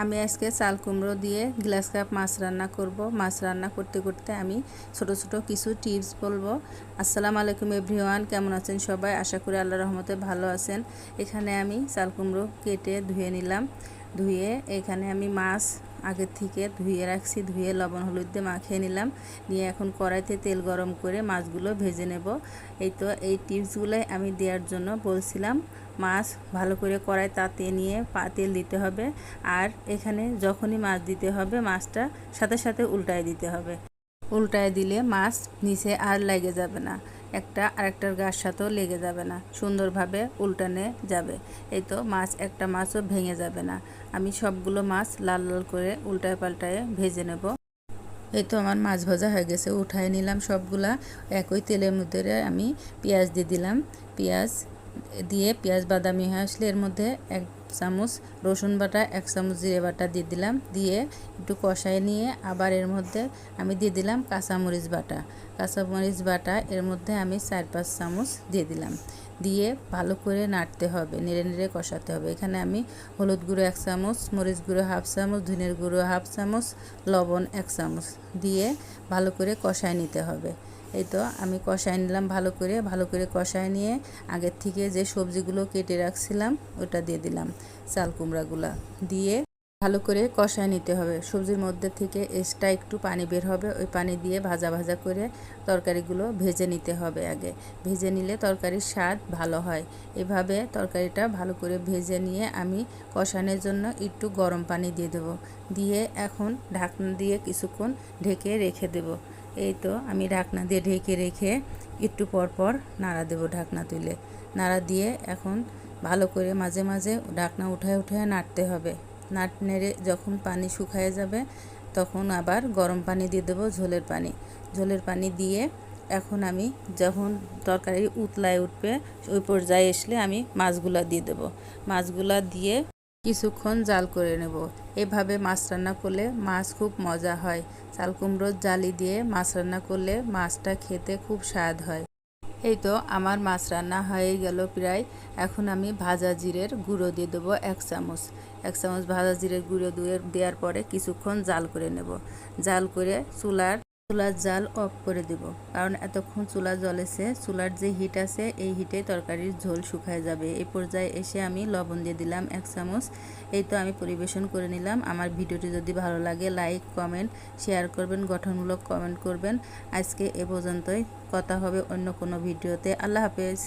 আমি আজকে চাল কুমড়ো দিয়ে গ্লাস কাপ মাছ রান্না করব। মাছ রান্না করতে করতে আমি ছোট ছোট কিছু টিপস বলবো। আসসালামু আলাইকুম এভরিওয়ান, কেমন আছেন সবাই? আশা করি আল্লাহর রহমতে ভালো আছেন। এখানে আমি চাল কুমড়ো কেটে ধুয়ে নিলাম। ধুয়ে এখানে আমি মাছ আগের থেকে ধুয়ে রাখছি, ধুয়ে লবণ হলুদ দিয়ে মাখিয়ে নিলাম। নিয়ে এখন কড়াইতে তেল গরম করে মাছগুলো ভেজে নেব। এই টিপসগুলো আমি দেওয়ার জন্য বলছিলাম। মাছ ভালো করে কড়াই তাতে নিয়ে তেল দিতে হবে, আর এখানে যখনই মাছ দিতে হবে মাছটা সাথে সাথে উল্টায় দিতে হবে। উল্টায় দিলে মাছ নিচে আর লেগে যাবে না, একটা আরেকটার গার সাথেও লেগে যাবে না, সুন্দরভাবে উল্টানে যাবে। এই তো মাছ একটা মাছও ভেঙে যাবে না। আমি সবগুলো মাছ লাল লাল করে উল্টায় পাল্টায় ভেজে নেব। এই তো আমার মাছ ভাজা হয়ে গেছে, উঠায় নিলাম সবগুলা। একই তেলের মধ্যে আমি পেঁয়াজ দিয়ে দিলাম। পেঁয়াজ দিয়ে পেঁয়াজ বাদামি হয়ে আসলে এর মধ্যে 1 চামচ রসুন বাটা, 1 চামচ জিরে বাটা দিয়ে দিলাম। দিয়ে একটু কষায় নিয়ে আবার এর মধ্যে আমি দিয়ে দিলাম কাঁচামরিচ বাটা। কাঁচামরিচ বাটা এর মধ্যে আমি 4-5 চামচ দিয়ে দিলাম। দিয়ে ভালো করে নাড়তে হবে, নেড়ে নেড়ে কষাতে হবে। এখানে আমি হলুদ গুঁড়ো 1 চামচ, মরিচ গুঁড়ো 1/2 চামচ, ধনের গুঁড়ো 1/2 চামচ, লবণ 1 চামচ দিয়ে ভালো করে কষায় নিতে হবে। এই তো আমি কষায় নিলাম ভালো করে কষায় নিয়ে আগের থেকে যে সবজিগুলো কেটে রাখছিলাম ওটা দিয়ে দিলাম। চাল কুমড়াগুলো দিয়ে ভালো করে কষায় নিতে হবে। সবজির মধ্যে থেকে এক্সট্রা একটু পানি বের হবে, ওই পানি দিয়ে ভাজা ভাজা করে তরকারিগুলো ভেজে নিতে হবে। আগে ভেজে নিলে তরকারির স্বাদ ভালো হয়। এভাবে তরকারিটা ভালো করে ভেজে নিয়ে আমি কষানোর জন্য একটু গরম পানি দিয়ে দেব। দিয়ে এখন ঢাকনা দিয়ে কিছুক্ষণ ঢেকে রেখে দেব। এই তো আমি ঢাকনা দিয়ে ঢেকে রেখে একটু পর পর নাড়া দেব। ঢাকনা তুলে নাড়া দিয়ে এখন ভালো করে মাঝে মাঝে ঢাকনা উঠায় উঠায় নাড়তে হবে। নেড়ে যখন পানি শুকায় যাবে তখন আবার গরম পানি দিয়ে দেবো, ঝোলের পানি দিয়ে এখন আমি যখন তরকারি উতলায় উঠবে ওই পর্যায়ে আসলে আমি মাছগুলা দিয়ে দেবো। মাছগুলা দিয়ে কিছুক্ষণ জাল করে নেব। এভাবে মাছ রান্না করলে মাছ খুব মজা হয়। চাল কুমড়োর জালি দিয়ে মাছ রান্না করলে মাছটা খেতে খুব স্বাদ হয়। এই তো আমার মাছ রান্না হয়ে গেল প্রায়। এখন আমি ভাজা জিরের গুঁড়ো দিয়ে দেবো 1 চামচ। 1 চামচ ভাজা জিরের গুঁড়ো দেওয়ার পরে কিছুক্ষণ জাল করে নেব। জাল করে চুলার জাল অফ করে দেব, কারণ এতক্ষণ চুলা জ্বলেছে, চুলার যে হিট আছে এই হিটে তরকারির ঝোল শুকায় যাবে। এই পর্যায়ে এসে আমি লবণ দিয়ে দিলাম 1 চামচ। এই তো আমি পরিবেশন করে নিলাম। আমার ভিডিওটি যদি ভালো লাগে লাইক কমেন্ট শেয়ার করবেন, গঠনমূলক কমেন্ট করবেন। আজকে এ পর্যন্তই, কথা হবে অন্য কোনো ভিডিওতে। আল্লাহ হাফেজ।